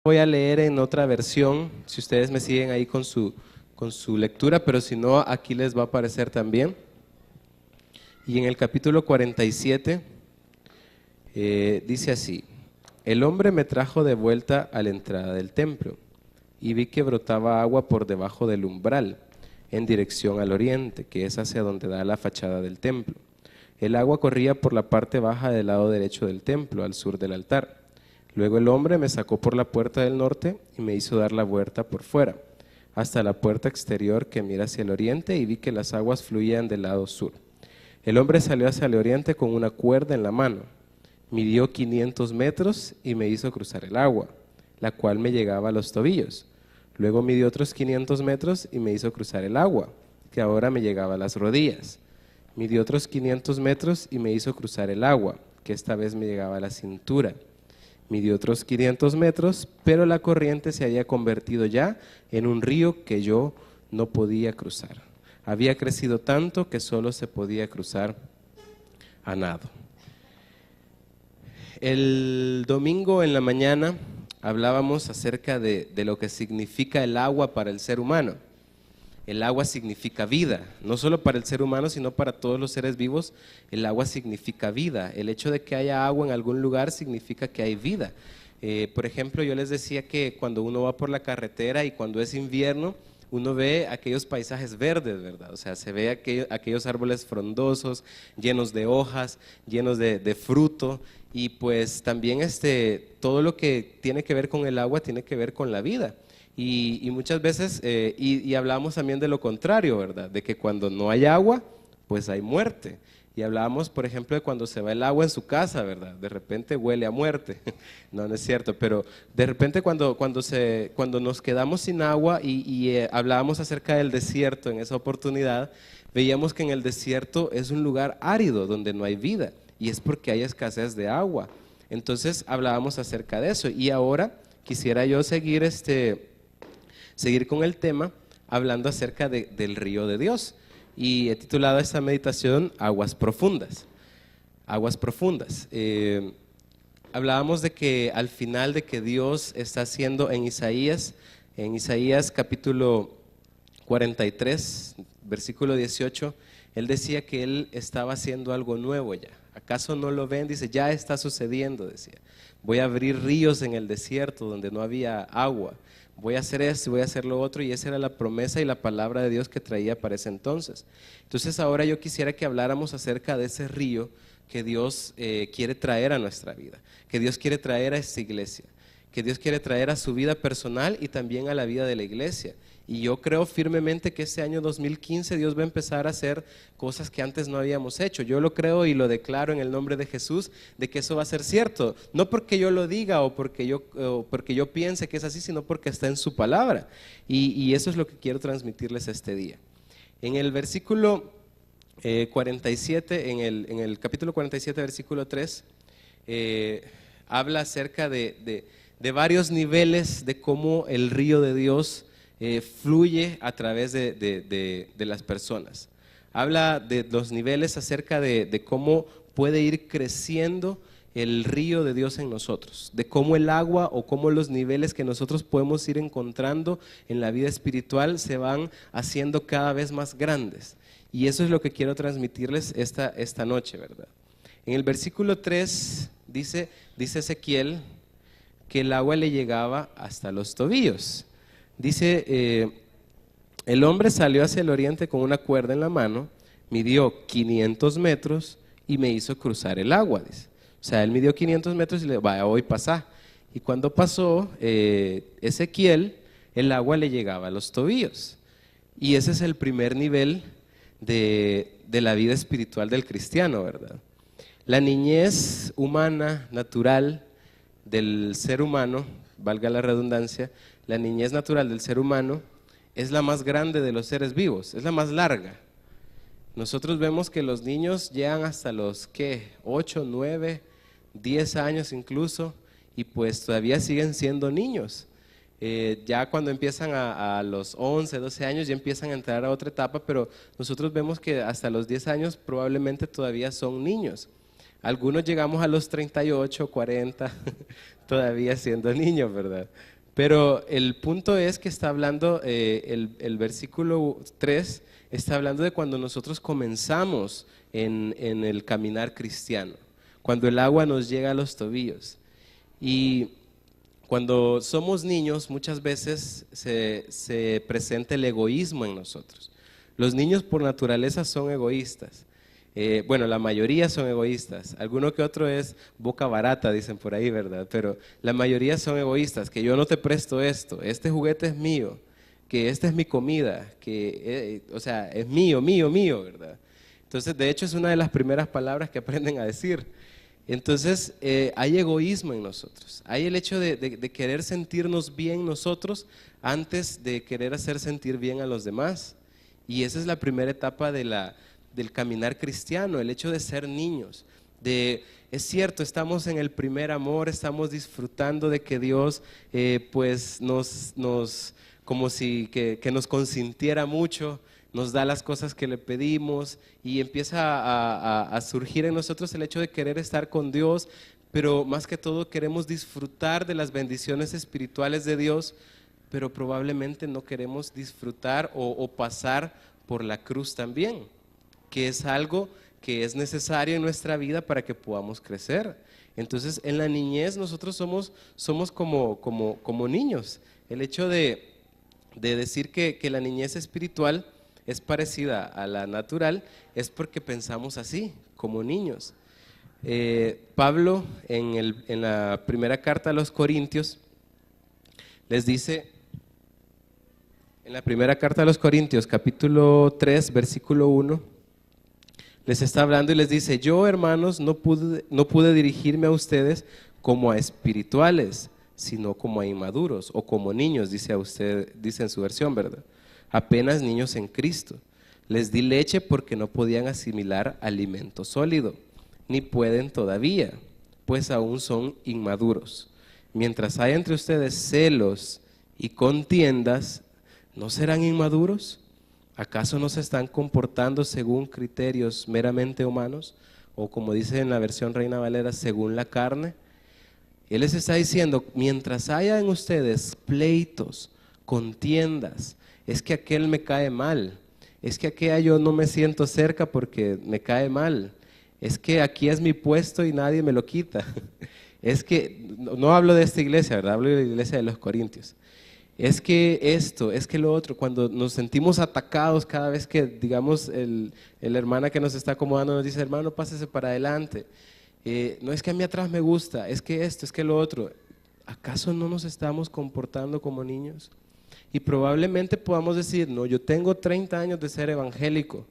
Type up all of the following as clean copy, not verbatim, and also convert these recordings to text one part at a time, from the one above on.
Voy a leer en otra versión, si ustedes me siguen ahí con su lectura, pero si no, aquí les va a aparecer también. Y en el capítulo 47 dice así: el hombre me trajo de vuelta a la entrada del templo, y vi que brotaba agua por debajo del umbral, en dirección al oriente, que es hacia donde da la fachada del templo. El agua corría por la parte baja del lado derecho del templo, al sur del altar. Luego el hombre me sacó por la puerta del norte y me hizo dar la vuelta por fuera, hasta la puerta exterior que mira hacia el oriente, y vi que las aguas fluían del lado sur. El hombre salió hacia el oriente con una cuerda en la mano. Midió 500 metros y me hizo cruzar el agua, la cual me llegaba a los tobillos. Luego midió otros 500 metros y me hizo cruzar el agua, que ahora me llegaba a las rodillas. Midió otros 500 metros y me hizo cruzar el agua, que esta vez me llegaba a la cintura. Midió otros 500 metros, pero la corriente se había convertido ya en un río que yo no podía cruzar. Había crecido tanto que solo se podía cruzar a nado. El domingo en la mañana hablábamos acerca de lo que significa el agua para el ser humano. El agua significa vida, no solo para el ser humano, sino para todos los seres vivos. El agua significa vida. El hecho de que haya agua en algún lugar significa que hay vida. Por ejemplo, yo les decía que cuando uno va por la carretera y cuando es invierno, uno ve aquellos paisajes verdes, ¿verdad? O sea, se ve aquellos árboles frondosos, llenos de hojas, llenos de fruto, y pues también todo lo que tiene que ver con el agua tiene que ver con la vida. Y muchas veces, y hablamos también de lo contrario, ¿verdad? De que cuando no hay agua, pues hay muerte. Y hablábamos, por ejemplo, de cuando se va el agua en su casa, ¿verdad? De repente huele a muerte. No, no es cierto, pero de repente cuando nos quedamos sin agua y hablábamos acerca del desierto en esa oportunidad, veíamos que en el desierto es un lugar árido donde no hay vida, y es porque hay escasez de agua. Entonces hablábamos acerca de eso, y ahora quisiera yo seguir con el tema hablando acerca del río de Dios, y he titulado esta meditación Aguas Profundas. Aguas Profundas. Hablábamos de que al final de que Dios está haciendo en Isaías capítulo 43, versículo 18, Él decía que Él estaba haciendo algo nuevo ya. ¿Acaso no lo ven? Dice, ya está sucediendo, decía. Voy a abrir ríos en el desierto donde no había agua. Voy a hacer esto, voy a hacer lo otro, y esa era la promesa y la palabra de Dios que traía para ese entonces. Entonces ahora yo quisiera que habláramos acerca de ese río que Dios quiere traer a nuestra vida, que Dios quiere traer a esta iglesia, que Dios quiere traer a su vida personal y también a la vida de la iglesia. Y yo creo firmemente que este año 2015 Dios va a empezar a hacer cosas que antes no habíamos hecho. Yo lo creo y lo declaro en el nombre de Jesús, de que eso va a ser cierto. No porque yo lo diga o porque yo piense que es así, sino porque está en su palabra. Y eso es lo que quiero transmitirles este día. En el versículo 47, en el capítulo 47, versículo 3, habla acerca de varios niveles de cómo el río de Dios fluye a través de las personas. Habla de los niveles acerca de cómo puede ir creciendo el río de Dios en nosotros, de cómo el agua o cómo los niveles que nosotros podemos ir encontrando en la vida espiritual se van haciendo cada vez más grandes. Y eso es lo que quiero transmitirles esta noche, ¿verdad? En el versículo 3 dice Ezequiel que el agua le llegaba hasta los tobillos. Dice, el hombre salió hacia el oriente con una cuerda en la mano, midió 500 metros y me hizo cruzar el agua, dice. O sea, él midió 500 metros y le dijo, vaya, hoy pasa. Y cuando pasó Ezequiel, el agua le llegaba a los tobillos. Y ese es el primer nivel de la vida espiritual del cristiano, ¿verdad? La niñez humana, natural del ser humano, valga la redundancia, la niñez natural del ser humano es la más grande de los seres vivos, es la más larga. Nosotros vemos que los niños llegan hasta los 8, 9, 10 años incluso, y pues todavía siguen siendo niños. Ya cuando empiezan a los 11, 12 años ya empiezan a entrar a otra etapa, pero nosotros vemos que hasta los 10 años probablemente todavía son niños. Algunos llegamos a los 38, 40, todavía siendo niños, ¿verdad? Pero el punto es que está hablando, el versículo 3 está hablando de cuando nosotros comenzamos en el caminar cristiano, cuando el agua nos llega a los tobillos. Y cuando somos niños, muchas veces se presenta el egoísmo en nosotros. Los niños por naturaleza son egoístas. Bueno, la mayoría son egoístas. Alguno que otro es boca barata, dicen por ahí, ¿verdad? Pero la mayoría son egoístas, que yo no te presto esto, este juguete es mío, que esta es mi comida, que, o sea, es mío, mío, mío, ¿verdad? Entonces, de hecho, es una de las primeras palabras que aprenden a decir. Entonces, hay egoísmo en nosotros, hay el hecho de querer sentirnos bien nosotros antes de querer hacer sentir bien a los demás. Y esa es la primera etapa del caminar cristiano, el hecho de ser niños. Es cierto, estamos en el primer amor, estamos disfrutando de que Dios pues como si que nos consintiera mucho, nos da las cosas que le pedimos y empieza a surgir en nosotros el hecho de querer estar con Dios, pero más que todo queremos disfrutar de las bendiciones espirituales de Dios, pero probablemente no queremos disfrutar o pasar por la cruz también, que es algo que es necesario en nuestra vida para que podamos crecer. Entonces, en la niñez nosotros somos como niños. El hecho de decir que la niñez espiritual es parecida a la natural es porque pensamos así, como niños. Pablo en la primera carta a los Corintios les dice, en la primera carta a los Corintios, capítulo 3, versículo 1, les está hablando y les dice: yo, hermanos, no pude dirigirme a ustedes como a espirituales, sino como a inmaduros o como niños, dice en su versión, ¿verdad? Apenas niños en Cristo. Les di leche porque no podían asimilar alimento sólido, ni pueden todavía, pues aún son inmaduros. Mientras hay entre ustedes celos y contiendas, ¿no serán inmaduros? ¿Acaso no se están comportando según criterios meramente humanos? O como dice en la versión Reina Valera, según la carne. Él les está diciendo, mientras haya en ustedes pleitos, contiendas, es que aquel me cae mal, es que aquella yo no me siento cerca porque me cae mal, es que aquí es mi puesto y nadie me lo quita. Es que, no hablo de esta iglesia, ¿verdad? Hablo de la iglesia de los Corintios. Es que esto, es que lo otro, cuando nos sentimos atacados cada vez que, digamos, el hermana que nos está acomodando nos dice: hermano, pásese para adelante. No es que a mí atrás me gusta, es que esto, es que lo otro. ¿Acaso no nos estamos comportando como niños? Y probablemente podamos decir: no, yo tengo 30 años de ser evangélico,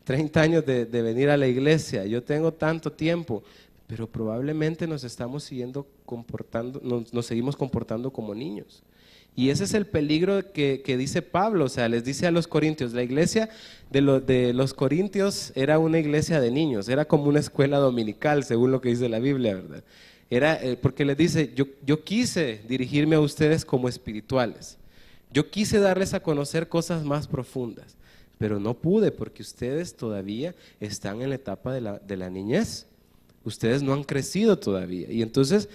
30 años de venir a la iglesia, yo tengo tanto tiempo, pero probablemente nos estamos nos seguimos comportando como niños. Y ese es el peligro que dice Pablo, o sea, les dice a los corintios, la iglesia de los corintios era una iglesia de niños, era como una escuela dominical, según lo que dice la Biblia, ¿verdad? Era porque les dice, yo quise dirigirme a ustedes como espirituales, yo quise darles a conocer cosas más profundas, pero no pude porque ustedes todavía están en la etapa de la niñez. Ustedes no han crecido todavía. Y entonces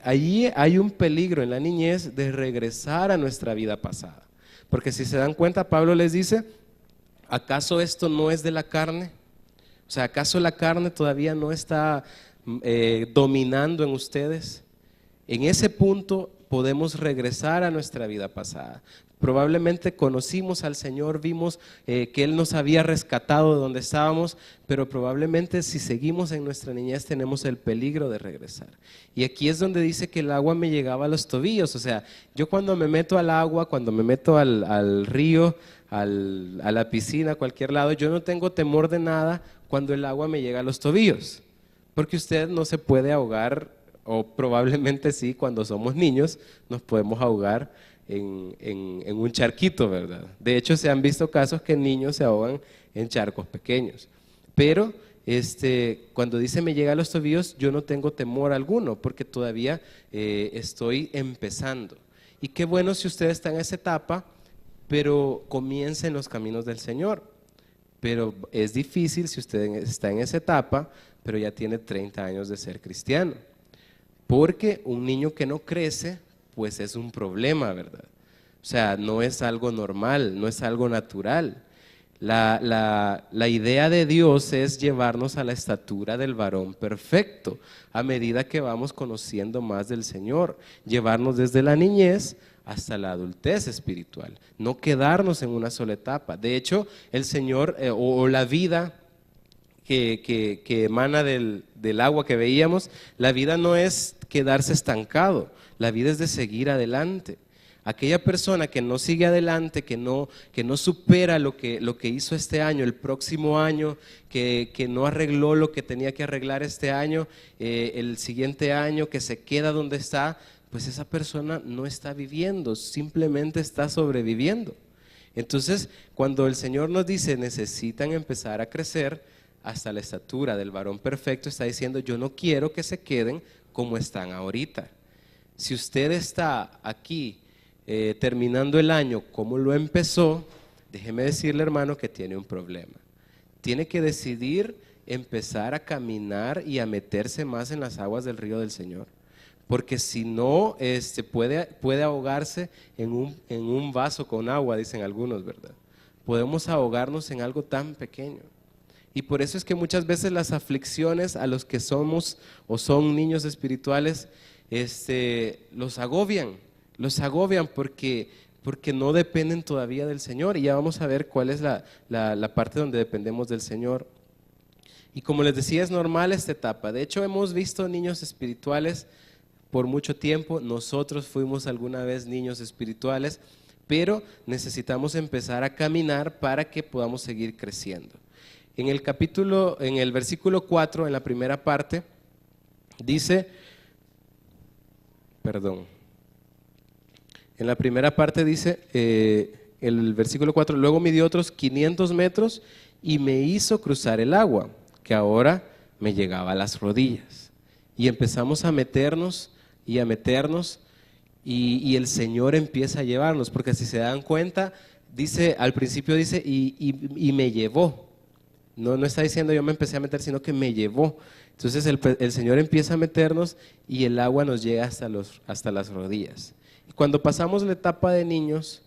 allí hay un peligro en la niñez de regresar a nuestra vida pasada. Porque si se dan cuenta, Pablo les dice: ¿acaso esto no es de la carne? O sea, ¿acaso la carne todavía no está dominando en ustedes? En ese punto podemos regresar a nuestra vida pasada. Probablemente conocimos al Señor, vimos que Él nos había rescatado de donde estábamos, pero probablemente si seguimos en nuestra niñez tenemos el peligro de regresar. Y aquí es donde dice que el agua me llegaba a los tobillos. O sea, yo cuando me meto al agua, cuando me meto al río, a la piscina, a cualquier lado, yo no tengo temor de nada cuando el agua me llega a los tobillos, porque usted no se puede ahogar, o probablemente sí, cuando somos niños nos podemos ahogar en un charquito, ¿verdad? De hecho, se han visto casos que niños se ahogan en charcos pequeños. Pero cuando dice me llega a los tobillos, yo no tengo temor alguno, porque todavía estoy empezando. Y qué bueno si usted está en esa etapa, pero comience en los caminos del Señor. Pero es difícil si usted está en esa etapa pero ya tiene 30 años de ser cristiano. Porque un niño que no crece, pues es un problema, ¿verdad? O sea, no es algo normal, no es algo natural. La idea de Dios es llevarnos a la estatura del varón perfecto, a medida que vamos conociendo más del Señor, llevarnos desde la niñez hasta la adultez espiritual, no quedarnos en una sola etapa. De hecho, el Señor o la vida que emana del agua que veíamos, la vida no es quedarse estancado, la vida es de seguir adelante. Aquella persona que no sigue adelante, que no supera lo que hizo este año, el próximo año, que no arregló lo que tenía que arreglar este año, el siguiente año, que se queda donde está, pues esa persona no está viviendo, simplemente está sobreviviendo. Entonces, cuando el Señor nos dice necesitan empezar a crecer hasta la estatura del varón perfecto, está diciendo yo no quiero que se queden como están ahorita. Si usted está aquí terminando el año como lo empezó, déjeme decirle, hermano, que tiene un problema. Tiene que decidir empezar a caminar y a meterse más en las aguas del río del Señor, porque si no puede ahogarse en un vaso con agua, dicen algunos, ¿verdad? Podemos ahogarnos en algo tan pequeño. Y por eso es que muchas veces las aflicciones a los que somos o son niños espirituales los agobian porque no dependen todavía del Señor. Y ya vamos a ver cuál es la parte donde dependemos del Señor. Y como les decía, es normal esta etapa. De hecho, hemos visto niños espirituales por mucho tiempo. Nosotros fuimos alguna vez niños espirituales, pero necesitamos empezar a caminar para que podamos seguir creciendo. En el versículo 4, en la primera parte, dice, en la primera parte dice, el versículo 4, luego midió otros 500 metros y me hizo cruzar el agua, que ahora me llegaba a las rodillas. Y empezamos a meternos y a meternos y el Señor empieza a llevarnos, porque si se dan cuenta, dice, al principio dice, y me llevó. No está diciendo yo me empecé a meter, sino que me llevó. Entonces el Señor empieza a meternos y el agua nos llega hasta las rodillas. Y cuando pasamos la etapa de niños,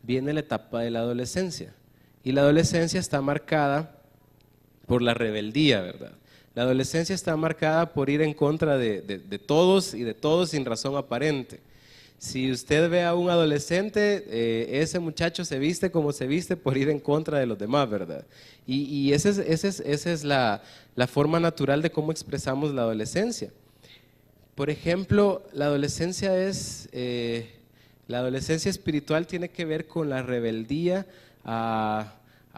viene la etapa de la adolescencia. Y la adolescencia está marcada por la rebeldía, ¿verdad? La adolescencia está marcada por ir en contra de todos y de todos sin razón aparente. Si usted ve a un adolescente, ese muchacho se viste como se viste por ir en contra de los demás, ¿verdad? Y esa es la forma natural de cómo expresamos la adolescencia. Por ejemplo, la adolescencia espiritual tiene que ver con la rebeldía a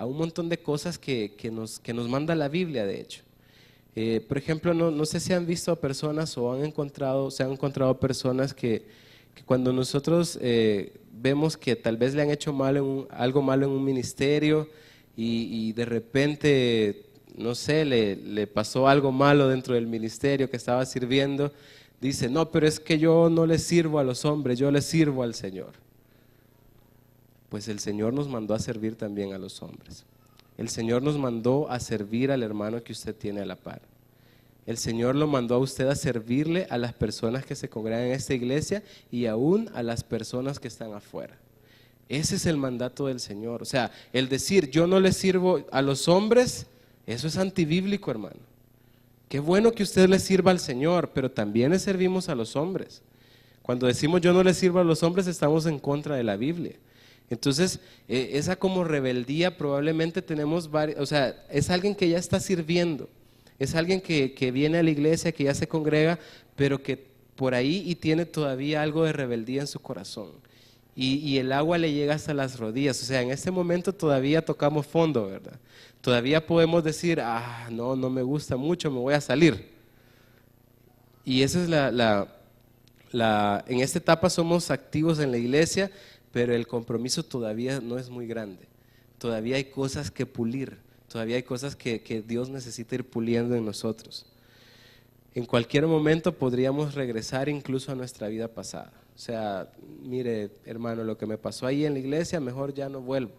un montón de cosas que nos manda la Biblia, de hecho. Por ejemplo, no sé si han visto a personas o se han encontrado personas que cuando nosotros vemos que tal vez le han hecho algo malo en un ministerio y de repente, no sé, le pasó algo malo dentro del ministerio que estaba sirviendo, dice, no, pero es que yo no le sirvo a los hombres, yo le sirvo al Señor. Pues el Señor nos mandó a servir también a los hombres. El Señor nos mandó a servir al hermano que usted tiene a la par. El Señor lo mandó a usted a servirle a las personas que se congregan en esta iglesia y aún a las personas que están afuera. Ese es el mandato del Señor. O sea, el decir yo no le sirvo a los hombres, eso es antibíblico, hermano. Qué bueno que usted le sirva al Señor, pero también le servimos a los hombres. Cuando decimos yo no le sirvo a los hombres, estamos en contra de la Biblia. Entonces, esa como rebeldía probablemente tenemos varios, o sea, es alguien que ya está sirviendo. Es alguien que viene a la iglesia, que ya se congrega, pero que por ahí y tiene todavía algo de rebeldía en su corazón. Y el agua le llega hasta las rodillas. O sea, en este momento todavía tocamos fondo, ¿verdad? Todavía podemos decir, no me gusta mucho, me voy a salir. Y esa es en esta etapa somos activos en la iglesia, pero el compromiso todavía no es muy grande. Todavía hay cosas que pulir. Todavía hay cosas que Dios necesita ir puliendo en nosotros. En cualquier momento podríamos regresar incluso a nuestra vida pasada. O sea, mire, hermano, lo que me pasó ahí en la iglesia, mejor ya no vuelvo.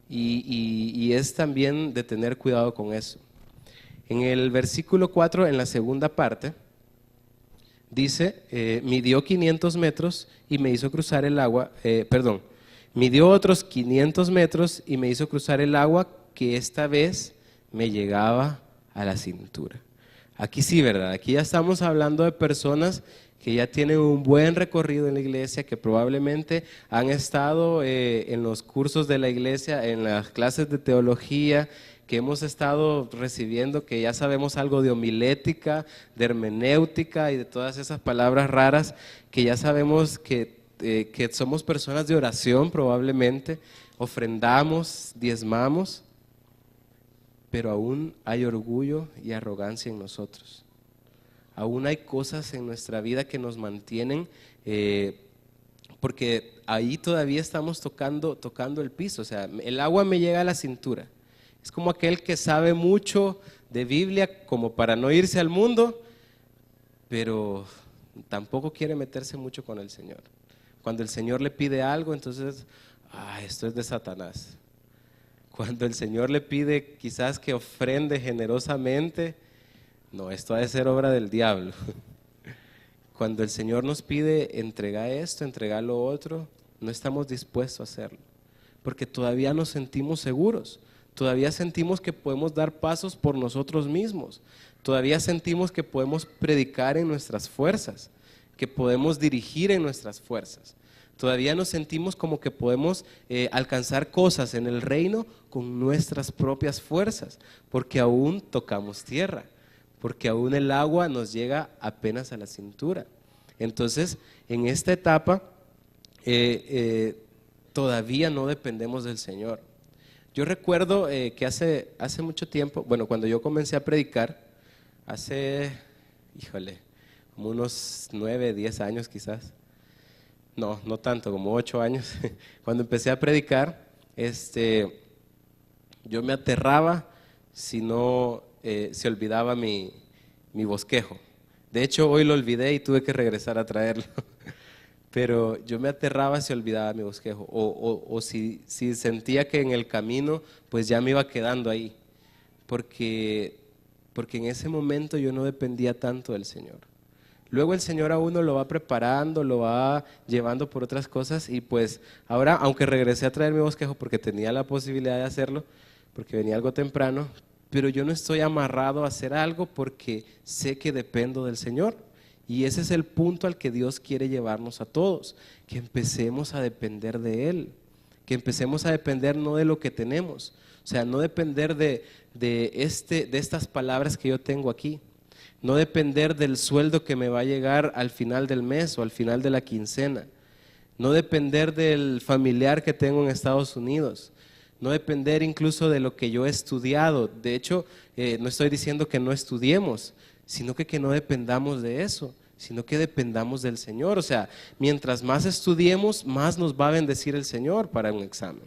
Y es también de tener cuidado con eso. En el versículo 4, en la segunda parte, dice, midió 500 metros y me hizo cruzar el agua, midió otros 500 metros y me hizo cruzar el agua que esta vez me llegaba a la cintura. Aquí sí, ¿verdad? Aquí ya estamos hablando de personas que ya tienen un buen recorrido en la iglesia, que probablemente han estado en los cursos de la iglesia, en las clases de teología, que hemos estado recibiendo, que ya sabemos algo de homilética, de hermenéutica y de todas esas palabras raras, que ya sabemos que somos personas de oración probablemente, ofrendamos, diezmamos, pero aún hay orgullo y arrogancia en nosotros. Aún hay cosas en nuestra vida que nos mantienen, porque ahí todavía estamos tocando el piso, o sea, el agua me llega a la cintura. Es como aquel que sabe mucho de Biblia como para no irse al mundo, pero tampoco quiere meterse mucho con el Señor. Cuando el Señor le pide algo, entonces, esto es de Satanás. Cuando el Señor le pide quizás que ofrende generosamente, no, esto ha de ser obra del diablo. Cuando el Señor nos pide entrega esto, entrega lo otro, no estamos dispuestos a hacerlo, porque todavía nos sentimos seguros. Todavía sentimos que podemos dar pasos por nosotros mismos. Todavía sentimos que podemos predicar en nuestras fuerzas, que podemos dirigir en nuestras fuerzas. Todavía nos sentimos como que podemos alcanzar cosas en el reino con nuestras propias fuerzas, porque aún tocamos tierra, porque aún el agua nos llega apenas a la cintura. Entonces, en esta etapa todavía no dependemos del Señor. Yo recuerdo que hace mucho tiempo, bueno, cuando yo comencé a predicar, hace, como unos 9, 10 años quizás, no tanto, como 8 años, cuando empecé a predicar, yo me aterraba si no se olvidaba mi bosquejo. De hecho, hoy lo olvidé y tuve que regresar a traerlo. Pero yo me aterraba si olvidaba mi bosquejo o si sentía que en el camino pues ya me iba quedando ahí, porque en ese momento yo no dependía tanto del Señor. Luego el Señor a uno lo va preparando, lo va llevando por otras cosas y pues ahora, aunque regresé a traer mi bosquejo porque tenía la posibilidad de hacerlo, porque venía algo temprano, pero yo no estoy amarrado a hacer algo porque sé que dependo del Señor. Y ese es el punto al que Dios quiere llevarnos a todos, que empecemos a depender de Él, que empecemos a depender no de lo que tenemos, o sea, no depender de estas palabras que yo tengo aquí, no depender del sueldo que me va a llegar al final del mes o al final de la quincena, no depender del familiar que tengo en Estados Unidos, no depender incluso de lo que yo he estudiado. De hecho, no estoy diciendo que no estudiemos, sino que no dependamos de eso, sino que dependamos del Señor. O sea, mientras más estudiemos, más nos va a bendecir el Señor para un examen.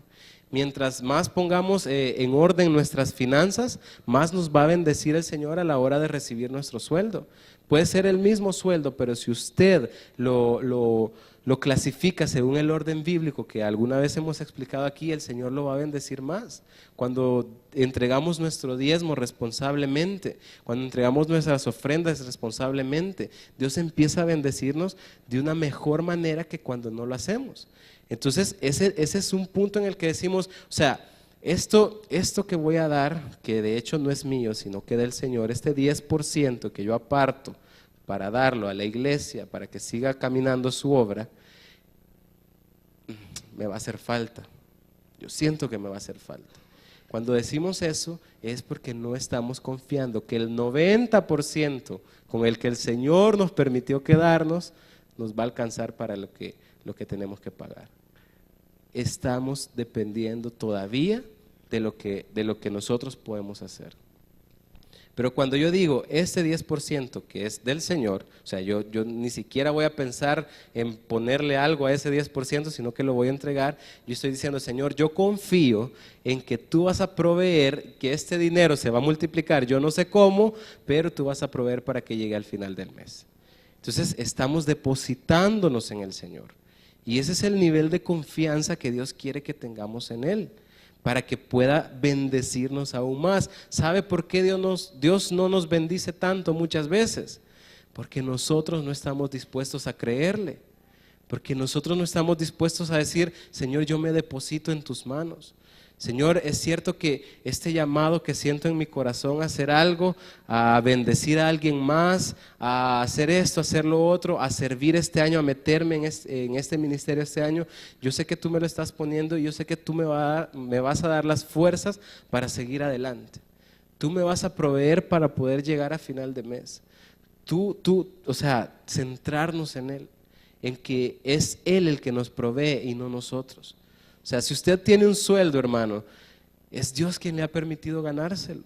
Mientras más pongamos en orden nuestras finanzas, más nos va a bendecir el Señor a la hora de recibir nuestro sueldo. Puede ser el mismo sueldo, pero si usted lo clasifica según el orden bíblico que alguna vez hemos explicado aquí, el Señor lo va a bendecir más. Cuando entregamos nuestro diezmo responsablemente, cuando entregamos nuestras ofrendas responsablemente, Dios empieza a bendecirnos de una mejor manera que cuando no lo hacemos. Entonces ese es un punto en el que decimos, o sea, esto que voy a dar, que de hecho no es mío, sino que del Señor, este 10% que yo aparto para darlo a la iglesia, para que siga caminando su obra, me va a hacer falta. Yo siento que me va a hacer falta. Cuando decimos eso es porque no estamos confiando que el 90% con el que el Señor nos permitió quedarnos nos va a alcanzar para lo que tenemos que pagar. Estamos dependiendo todavía de lo que nosotros podemos hacer. Pero cuando yo digo este 10% que es del Señor, o sea, yo ni siquiera voy a pensar en ponerle algo a ese 10%, sino que lo voy a entregar. Yo estoy diciendo, Señor, yo confío en que tú vas a proveer, que este dinero se va a multiplicar, yo no sé cómo, pero tú vas a proveer para que llegue al final del mes. Entonces estamos depositándonos en el Señor. Y ese es el nivel de confianza que Dios quiere que tengamos en Él. para que pueda bendecirnos aún más. ¿Sabe por qué Dios no nos bendice tanto muchas veces? Porque nosotros no estamos dispuestos a creerle, porque nosotros no estamos dispuestos a decir: Señor, yo me deposito en tus manos. Señor, es cierto que este llamado que siento en mi corazón a hacer algo, a bendecir a alguien más, a hacer esto, a hacer lo otro, a servir este año, a meterme en este ministerio este año, yo sé que tú me lo estás poniendo y yo sé que tú me vas a dar las fuerzas para seguir adelante. Tú me vas a proveer para poder llegar a final de mes. O sea, centrarnos en Él, en que es Él el que nos provee y no nosotros. O sea, si usted tiene un sueldo, hermano, es Dios quien le ha permitido ganárselo.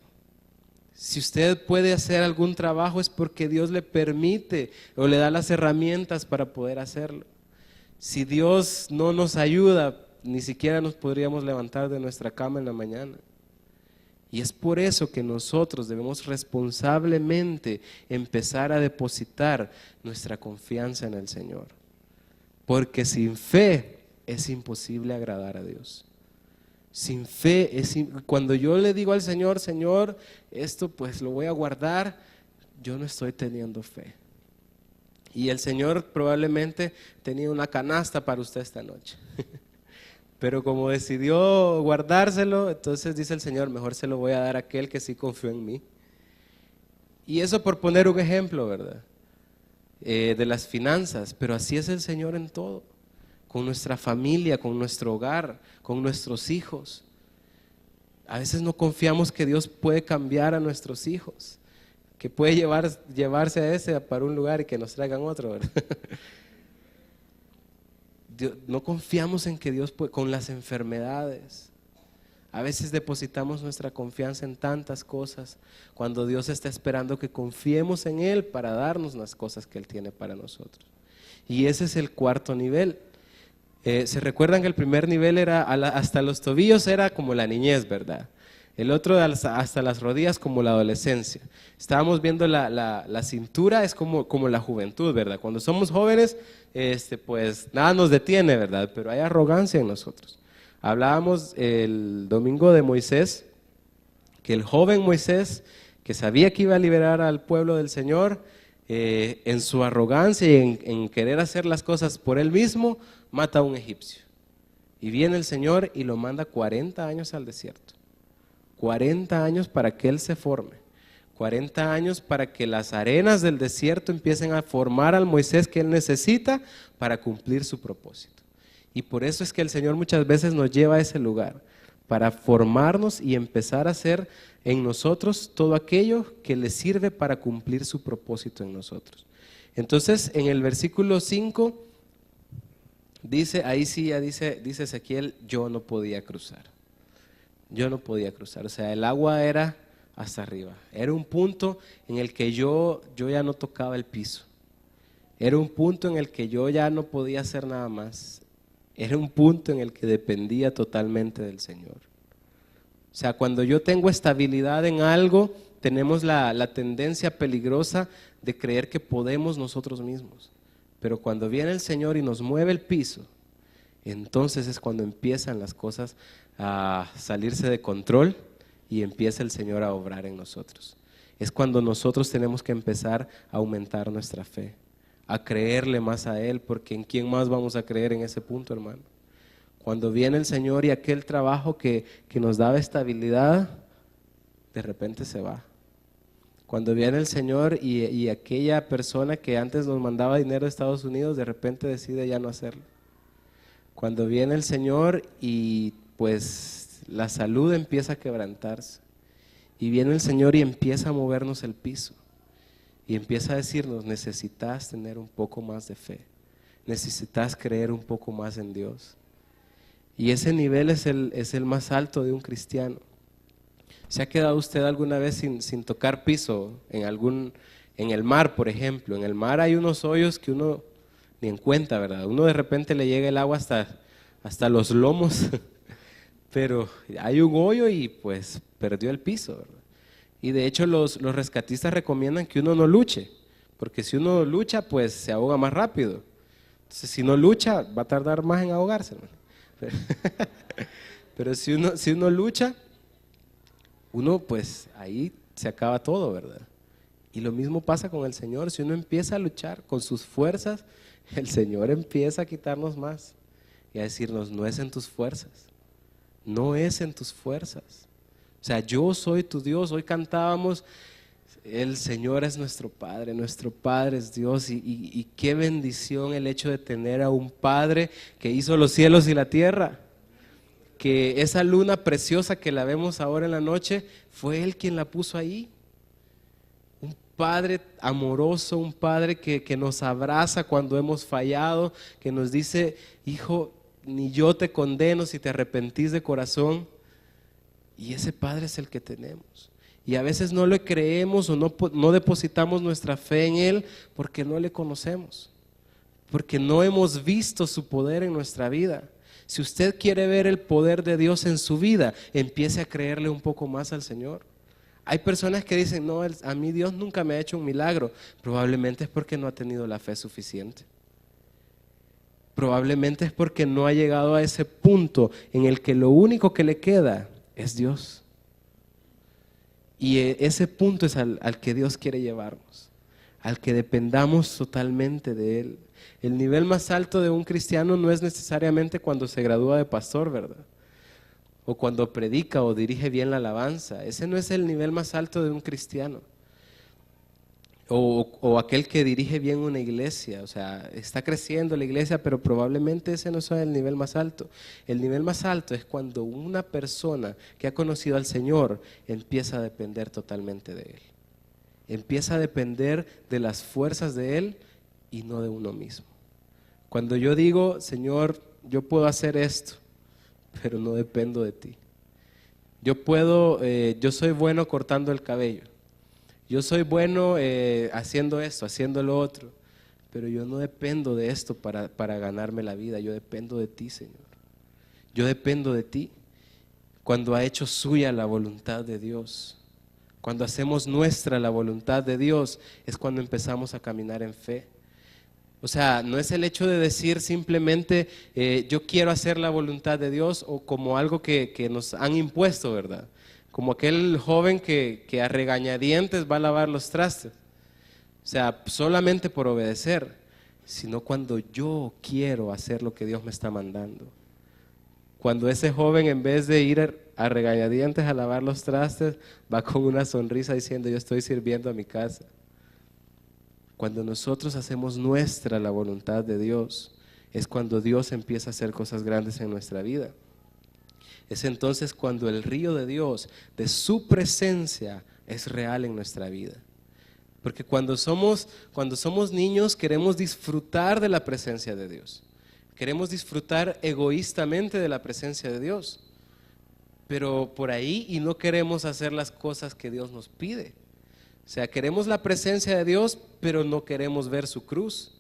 Si usted puede hacer algún trabajo, es porque Dios le permite o le da las herramientas para poder hacerlo. Si Dios no nos ayuda, ni siquiera nos podríamos levantar de nuestra cama en la mañana. Y es por eso que nosotros debemos responsablemente empezar a depositar nuestra confianza en el Señor. Porque sin fe es imposible agradar a Dios. Sin fe, cuando yo le digo al Señor: Señor, esto pues lo voy a guardar, yo no estoy teniendo fe. Y el Señor probablemente tenía una canasta para usted esta noche. Pero como decidió guardárselo, entonces dice el Señor: mejor se lo voy a dar a aquel que sí confió en mí. Y eso por poner un ejemplo, ¿verdad? De las finanzas, pero así es el Señor en todo. Con nuestra familia, con nuestro hogar, con nuestros hijos. A veces no confiamos que Dios puede cambiar a nuestros hijos, que puede llevarse a ese para un lugar y que nos traigan otro, ¿verdad? No confiamos en que Dios puede, con las enfermedades. A veces depositamos nuestra confianza en tantas cosas, cuando Dios está esperando que confiemos en Él para darnos las cosas que Él tiene para nosotros. Y ese es el cuarto nivel. ¿Se recuerdan que el primer nivel era hasta los tobillos, era como la niñez, ¿verdad? El otro hasta las rodillas, como la adolescencia. Estábamos viendo la cintura, es como la juventud, ¿verdad? Cuando somos jóvenes, pues nada nos detiene, ¿verdad? Pero hay arrogancia en nosotros. Hablábamos el domingo de Moisés, que el joven Moisés, que sabía que iba a liberar al pueblo del Señor, en su arrogancia y en querer hacer las cosas por él mismo, mata a un egipcio. Y viene el Señor y lo manda 40 años al desierto. 40 años para que él se forme. 40 años para que las arenas del desierto empiecen a formar al Moisés que él necesita para cumplir su propósito. Y por eso es que el Señor muchas veces nos lleva a ese lugar, para formarnos y empezar a hacer en nosotros todo aquello que le sirve para cumplir su propósito en nosotros. Entonces, en el versículo 5, dice, ahí sí ya dice Ezequiel: yo no podía cruzar. Yo no podía cruzar, o sea, el agua era hasta arriba. Era un punto en el que yo ya no tocaba el piso. Era un punto en el que yo ya no podía hacer nada más. Era un punto en el que dependía totalmente del Señor. O sea, cuando yo tengo estabilidad en algo, tenemos la tendencia peligrosa de creer que podemos nosotros mismos. Pero cuando viene el Señor y nos mueve el piso, entonces es cuando empiezan las cosas a salirse de control y empieza el Señor a obrar en nosotros. Es cuando nosotros tenemos que empezar a aumentar nuestra fe, a creerle más a Él, porque ¿en quién más vamos a creer en ese punto, hermano? Cuando viene el Señor y aquel trabajo que nos daba estabilidad, de repente se va. Cuando viene el Señor y aquella persona que antes nos mandaba dinero de Estados Unidos, de repente decide ya no hacerlo. Cuando viene el Señor y pues la salud empieza a quebrantarse. Y viene el Señor y empieza a movernos el piso. Y empieza a decirnos: necesitas tener un poco más de fe. Necesitas creer un poco más en Dios. Y ese nivel es el más alto de un cristiano. ¿Se ha quedado usted alguna vez sin tocar piso en el mar, por ejemplo? En el mar hay unos hoyos que uno ni en cuenta, ¿verdad? Uno de repente le llega el agua hasta los lomos, pero hay un hoyo y pues perdió el piso, ¿verdad? Y de hecho los rescatistas recomiendan que uno no luche, porque si uno lucha pues se ahoga más rápido. Entonces si no lucha va a tardar más en ahogarse, ¿no? Pero si uno lucha, uno pues ahí se acaba todo, ¿verdad? Y lo mismo pasa con el Señor. Si uno empieza a luchar con sus fuerzas, el Señor empieza a quitarnos más y a decirnos, no es en tus fuerzas, no es en tus fuerzas. O sea, yo soy tu Dios. Hoy cantábamos, el Señor es nuestro Padre es Dios, y qué bendición el hecho de tener a un Padre que hizo los cielos y la tierra, que esa luna preciosa que la vemos ahora en la noche, fue Él quien la puso ahí. Un Padre amoroso, un Padre que nos abraza cuando hemos fallado, que nos dice, hijo, ni yo te condeno si te arrepentís de corazón. Y ese Padre es el que tenemos. Y a veces no le creemos o no depositamos nuestra fe en Él porque no le conocemos, porque no hemos visto su poder en nuestra vida. Si usted quiere ver el poder de Dios en su vida, empiece a creerle un poco más al Señor. Hay personas que dicen, no, a mí Dios nunca me ha hecho un milagro. Probablemente es porque no ha tenido la fe suficiente. Probablemente es porque no ha llegado a ese punto en el que lo único que le queda es Dios. Y ese punto es al que Dios quiere llevarnos, al que dependamos totalmente de Él. El nivel más alto de un cristiano no es necesariamente cuando se gradúa de pastor, ¿verdad? O cuando predica o dirige bien la alabanza. Ese no es el nivel más alto de un cristiano. O aquel que dirige bien una iglesia, o sea, está creciendo la iglesia, pero probablemente ese no sea el nivel más alto. El nivel más alto es cuando una persona que ha conocido al Señor empieza a depender totalmente de Él. Empieza a depender de las fuerzas de Él y no de uno mismo. Cuando yo digo, Señor, yo puedo hacer esto, pero no dependo de ti. Yo soy bueno cortando el cabello. Yo soy bueno haciendo esto, haciendo lo otro, pero yo no dependo de esto para ganarme la vida. Yo dependo de ti, Señor. Yo dependo de ti. Cuando ha hecho suya la voluntad de Dios, cuando hacemos nuestra la voluntad de Dios, es cuando empezamos a caminar en fe. O sea, no es el hecho de decir simplemente yo quiero hacer la voluntad de Dios o como algo que nos han impuesto, ¿verdad? Como aquel joven que a regañadientes va a lavar los trastes. O sea, solamente por obedecer, sino cuando yo quiero hacer lo que Dios me está mandando. Cuando ese joven, en vez de ir a regañadientes a lavar los trastes, va con una sonrisa diciendo, yo estoy sirviendo a mi casa. Cuando nosotros hacemos nuestra la voluntad de Dios, es cuando Dios empieza a hacer cosas grandes en nuestra vida. Es entonces cuando el río de Dios, de su presencia, es real en nuestra vida. Porque cuando somos niños queremos disfrutar de la presencia de Dios. Queremos disfrutar egoístamente de la presencia de Dios. Pero por ahí y no queremos hacer las cosas que Dios nos pide. O sea, queremos la presencia de Dios, pero no queremos ver su cruz.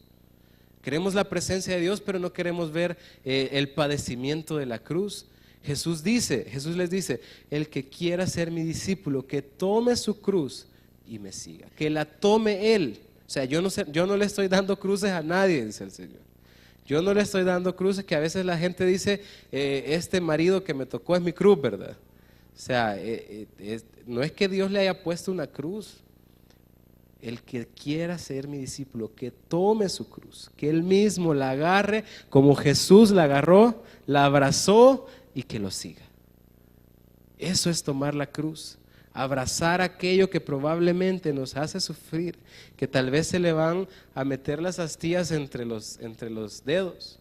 Queremos la presencia de Dios, pero no queremos ver el padecimiento de la cruz. Jesús les dice, el que quiera ser mi discípulo, que tome su cruz y me siga, que la tome Él. O sea, yo no le estoy dando cruces a nadie, dice el Señor. Yo no le estoy dando cruces, que a veces la gente dice, este marido que me tocó es mi cruz, ¿verdad? O sea, no es que Dios le haya puesto una cruz. El que quiera ser mi discípulo, que tome su cruz, que Él mismo la agarre como Jesús la agarró, la abrazó y que lo siga. Eso es tomar la cruz, abrazar aquello que probablemente nos hace sufrir, que tal vez se le van a meter las astillas entre los dedos,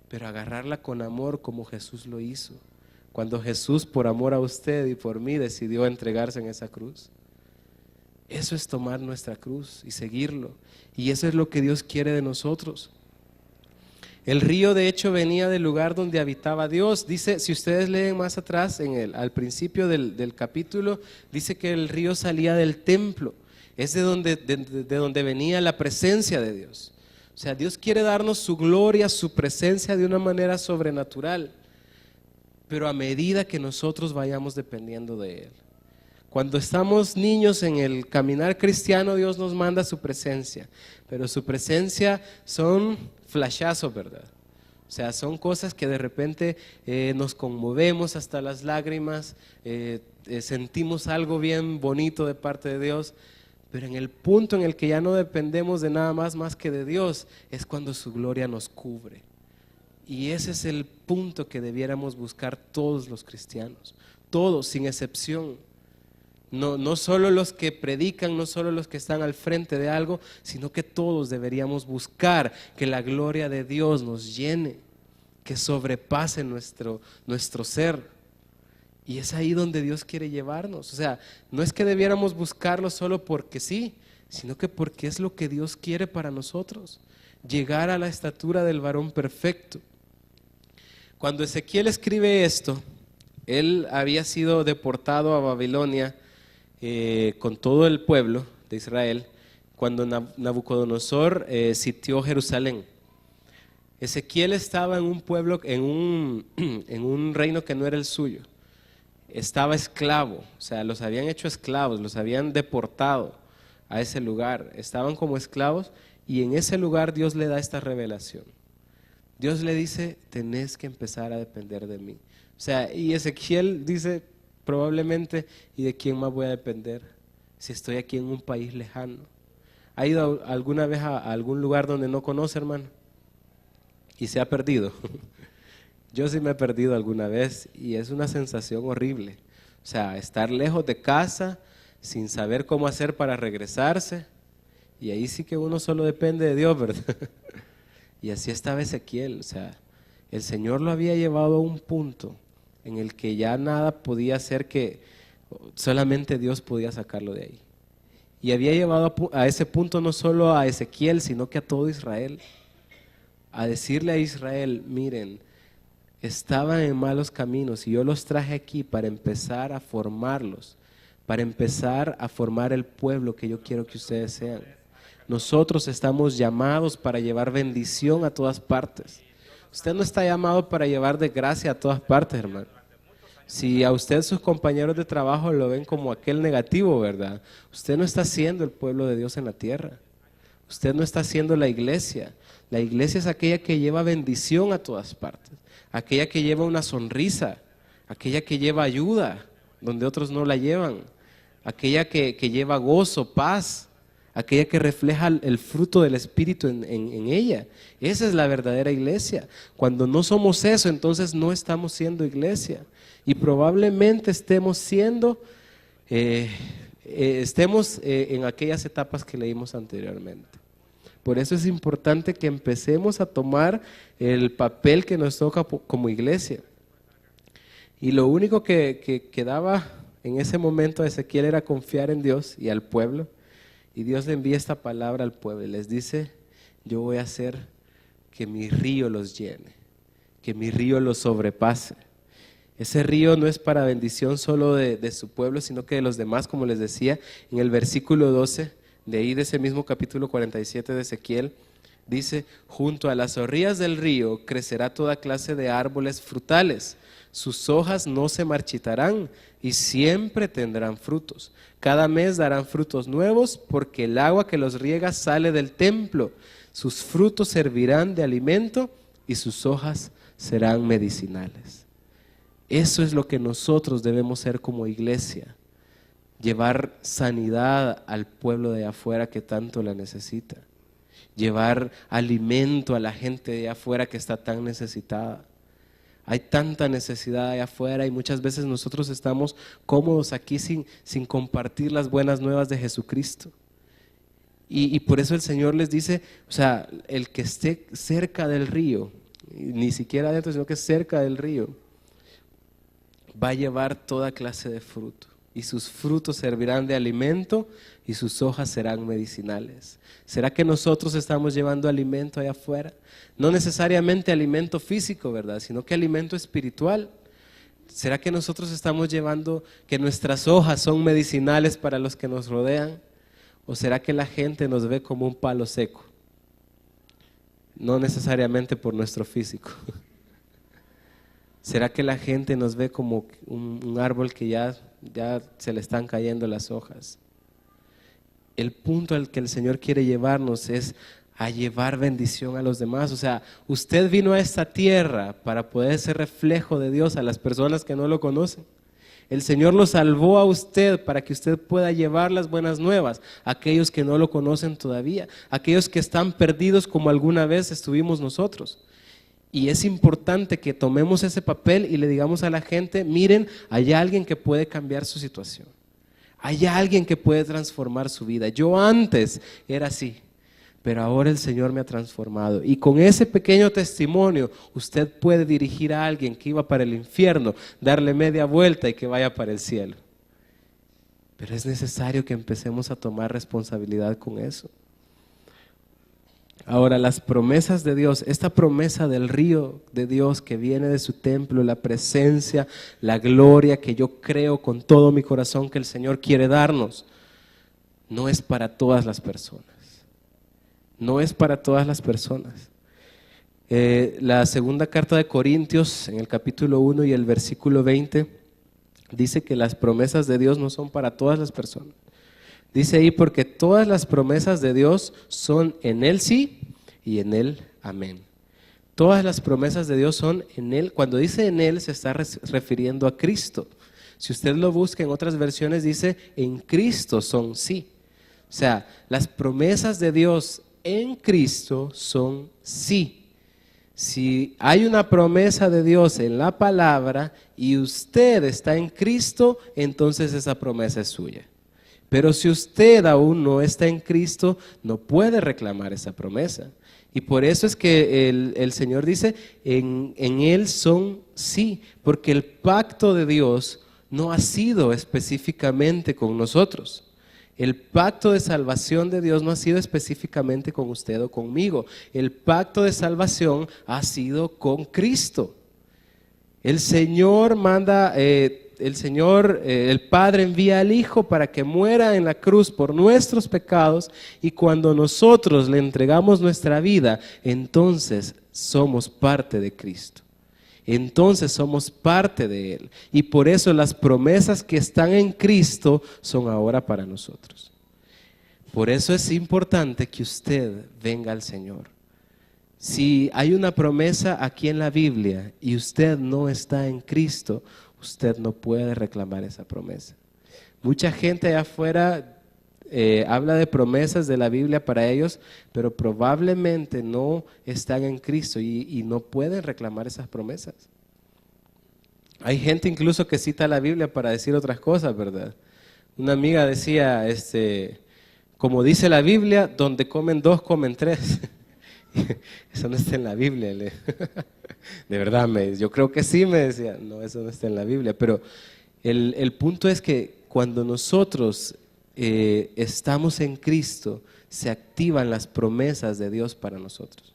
pero agarrarla con amor como Jesús lo hizo, cuando Jesús por amor a usted y por mí decidió entregarse en esa cruz. Eso es tomar nuestra cruz y seguirlo, y eso es lo que Dios quiere de nosotros. El río de hecho venía del lugar donde habitaba Dios. Dice, si ustedes leen más atrás, al principio del capítulo, dice que el río salía del templo. Es de donde venía la presencia de Dios. O sea, Dios quiere darnos su gloria, su presencia de una manera sobrenatural, pero a medida que nosotros vayamos dependiendo de Él. Cuando estamos niños en el caminar cristiano, Dios nos manda su presencia, pero su presencia son flashazos, ¿verdad? O sea, son cosas que de repente nos conmovemos hasta las lágrimas, sentimos algo bien bonito de parte de Dios, pero en el punto en el que ya no dependemos de nada más que de Dios, es cuando su gloria nos cubre. Y ese es el punto que debiéramos buscar todos los cristianos, todos sin excepción. No solo los que predican, no solo los que están al frente de algo, sino que todos deberíamos buscar que la gloria de Dios nos llene, que sobrepase nuestro ser. Y es ahí donde Dios quiere llevarnos. O sea, no es que debiéramos buscarlo solo porque sí, sino que porque es lo que Dios quiere para nosotros. Llegar a la estatura del varón perfecto. Cuando Ezequiel escribe esto, él había sido deportado a Babilonia con todo el pueblo de Israel cuando Nabucodonosor sitió Jerusalén. Ezequiel estaba en un pueblo, en un reino que no era el suyo. Estaba esclavo, o sea, los habían hecho esclavos, los habían deportado a ese lugar. Estaban como esclavos y en ese lugar Dios le da esta revelación. Dios le dice, tenés que empezar a depender de mí. O sea, y Ezequiel dice probablemente, ¿y de quién más voy a depender si estoy aquí en un país lejano? ¿Ha ido alguna vez a algún lugar donde no conoce, hermano? Y se ha perdido. Yo sí me he perdido alguna vez y es una sensación horrible. O sea, estar lejos de casa sin saber cómo hacer para regresarse, y ahí sí que uno solo depende de Dios, ¿verdad? Y así estaba Ezequiel. O sea, el Señor lo había llevado a un punto en el que ya nada podía hacer, que solamente Dios podía sacarlo de ahí. Y había llevado a ese punto no solo a Ezequiel, sino que a todo Israel. A decirle a Israel, miren, estaban en malos caminos y yo los traje aquí para empezar a formarlos, para empezar a formar el pueblo que yo quiero que ustedes sean. Nosotros estamos llamados para llevar bendición a todas partes. Usted no está llamado para llevar desgracia a todas partes, hermano. Si a usted sus compañeros de trabajo lo ven como aquel negativo, ¿verdad? Usted no está siendo el pueblo de Dios en la tierra. Usted no está siendo la iglesia. La iglesia es aquella que lleva bendición a todas partes, aquella que lleva una sonrisa, aquella que lleva ayuda donde otros no la llevan, aquella que lleva gozo, paz, aquella que refleja el fruto del Espíritu en ella. Esa es la verdadera iglesia. Cuando no somos eso, entonces no estamos siendo iglesia. Y probablemente estemos en aquellas etapas que leímos anteriormente. Por eso es importante que empecemos a tomar el papel que nos toca como iglesia. Y lo único que quedaba en ese momento a Ezequiel era confiar en Dios y al pueblo. Y Dios le envía esta palabra al pueblo y les dice, yo voy a hacer que mi río los llene, que mi río los sobrepase. Ese río no es para bendición solo de su pueblo, sino que de los demás, como les decía en el versículo 12, de ahí de ese mismo capítulo 47 de Ezequiel, dice, junto a las orillas del río crecerá toda clase de árboles frutales, sus hojas no se marchitarán y siempre tendrán frutos. Cada mes darán frutos nuevos porque el agua que los riega sale del templo. Sus frutos servirán de alimento y sus hojas serán medicinales. Eso es lo que nosotros debemos ser como iglesia. Llevar sanidad al pueblo de afuera que tanto la necesita. Llevar alimento a la gente de afuera que está tan necesitada. Hay tanta necesidad allá afuera y muchas veces nosotros estamos cómodos aquí sin compartir las buenas nuevas de Jesucristo. Y por eso el Señor les dice, o sea, el que esté cerca del río, ni siquiera adentro, sino que cerca del río, va a llevar toda clase de fruto. Y sus frutos servirán de alimento y sus hojas serán medicinales. ¿Será que nosotros estamos llevando alimento allá afuera? No necesariamente alimento físico, ¿verdad? Sino que alimento espiritual. ¿Será que nosotros estamos llevando que nuestras hojas son medicinales para los que nos rodean? ¿O será que la gente nos ve como un palo seco? No necesariamente por nuestro físico. ¿Será que la gente nos ve como un árbol que ya se le están cayendo las hojas? El punto al que el Señor quiere llevarnos es a llevar bendición a los demás. O sea, usted vino a esta tierra para poder ser reflejo de Dios a las personas que no lo conocen. El Señor lo salvó a usted para que usted pueda llevar las buenas nuevas a aquellos que no lo conocen todavía, aquellos que están perdidos como alguna vez estuvimos nosotros. Y es importante que tomemos ese papel y le digamos a la gente, miren, hay alguien que puede cambiar su situación. Hay alguien que puede transformar su vida. Yo antes era así, pero ahora el Señor me ha transformado. Y con ese pequeño testimonio, usted puede dirigir a alguien que iba para el infierno, darle media vuelta y que vaya para el cielo. Pero es necesario que empecemos a tomar responsabilidad con eso. Ahora, las promesas de Dios, esta promesa del río de Dios que viene de su templo, la presencia, la gloria que yo creo con todo mi corazón que el Señor quiere darnos, no es para todas las personas. No es para todas las personas. La segunda carta de Corintios, en el capítulo 1 y el versículo 20, dice que las promesas de Dios no son para todas las personas. Dice ahí, porque todas las promesas de Dios son en Él sí y en Él amén. Todas las promesas de Dios son en Él. Cuando dice en Él, se está refiriendo a Cristo. Si usted lo busca en otras versiones, dice en Cristo son sí. O sea, las promesas de Dios en Cristo son sí. Si hay una promesa de Dios en la palabra y usted está en Cristo, entonces esa promesa es suya. Pero si usted aún no está en Cristo, no puede reclamar esa promesa. Y por eso es que el Señor dice, en Él son sí, porque el pacto de Dios no ha sido específicamente con nosotros. El pacto de salvación de Dios no ha sido específicamente con usted o conmigo. El pacto de salvación ha sido con Cristo. El Señor manda... el Padre envía al Hijo para que muera en la cruz por nuestros pecados, y cuando nosotros le entregamos nuestra vida, entonces somos parte de Cristo. Entonces somos parte de Él. Y por eso las promesas que están en Cristo son ahora para nosotros. Por eso es importante que usted venga al Señor. Si hay una promesa aquí en la Biblia y usted no está en Cristo, usted no puede reclamar esa promesa. Mucha gente allá afuera habla de promesas de la Biblia para ellos, pero probablemente no están en Cristo y no pueden reclamar esas promesas. Hay gente incluso que cita la Biblia para decir otras cosas, ¿verdad? Una amiga decía, como dice la Biblia, donde comen dos, comen tres. Eso no está en la Biblia. De verdad, yo creo que sí, me decía. No, eso no está en la Biblia. Pero el punto es que cuando nosotros estamos en Cristo, se activan las promesas de Dios para nosotros.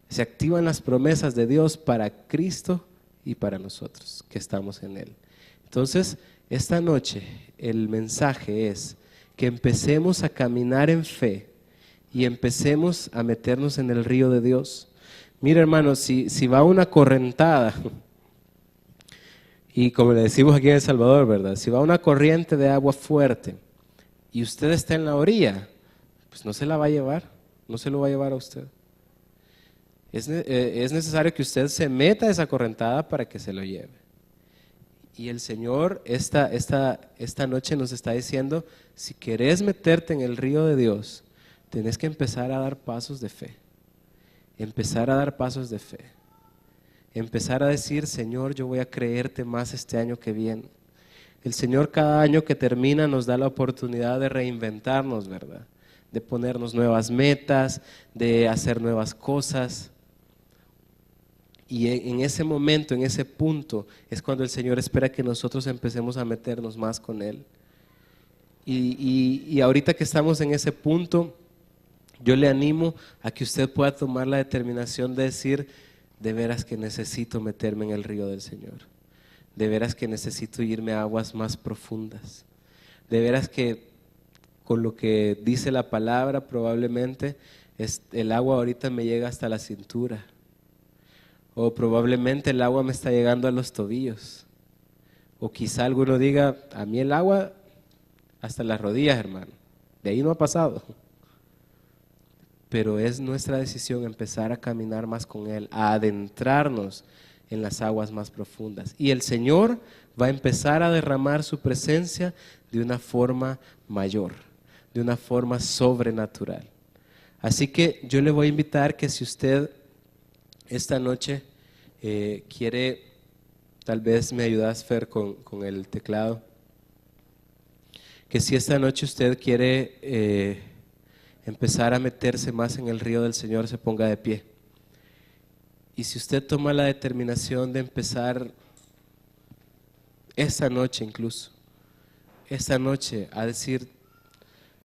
Se activan las promesas de Dios para Cristo y para nosotros que estamos en Él. Entonces, esta noche el mensaje es que empecemos a caminar en fe y empecemos a meternos en el río de Dios. Mira, hermanos, si va una correntada, y como le decimos aquí en El Salvador, ¿verdad? Si va una corriente de agua fuerte y usted está en la orilla, pues no se la va a llevar, no se lo va a llevar a usted. Es necesario que usted se meta a esa correntada para que se lo lleve. Y el Señor esta noche nos está diciendo, si querés meterte en el río de Dios, tenés que empezar a dar pasos de fe. Empezar a dar pasos de fe. Empezar a decir, Señor, yo voy a creerte más este año que viene. El Señor cada año que termina nos da la oportunidad de reinventarnos, ¿verdad? De ponernos nuevas metas, de hacer nuevas cosas. Y en ese momento, en ese punto, es cuando el Señor espera que nosotros empecemos a meternos más con Él. Y ahorita que estamos en ese punto, yo le animo a que usted pueda tomar la determinación de decir, de veras que necesito meterme en el río del Señor. De veras que necesito irme a aguas más profundas. De veras que con lo que dice la palabra probablemente el agua ahorita me llega hasta la cintura. O probablemente el agua me está llegando a los tobillos. O quizá alguno diga, a mí el agua hasta las rodillas, hermano. De ahí no ha pasado. pero es nuestra decisión empezar a caminar más con Él, a adentrarnos en las aguas más profundas. Y el Señor va a empezar a derramar su presencia de una forma mayor, de una forma sobrenatural. Así que yo le voy a invitar que si usted esta noche quiere, tal vez me ayudas, Fer, con el teclado, que si esta noche usted quiere empezar a meterse más en el río del Señor, se ponga de pie. Y si usted toma la determinación de empezar esta noche incluso, esta noche a decir,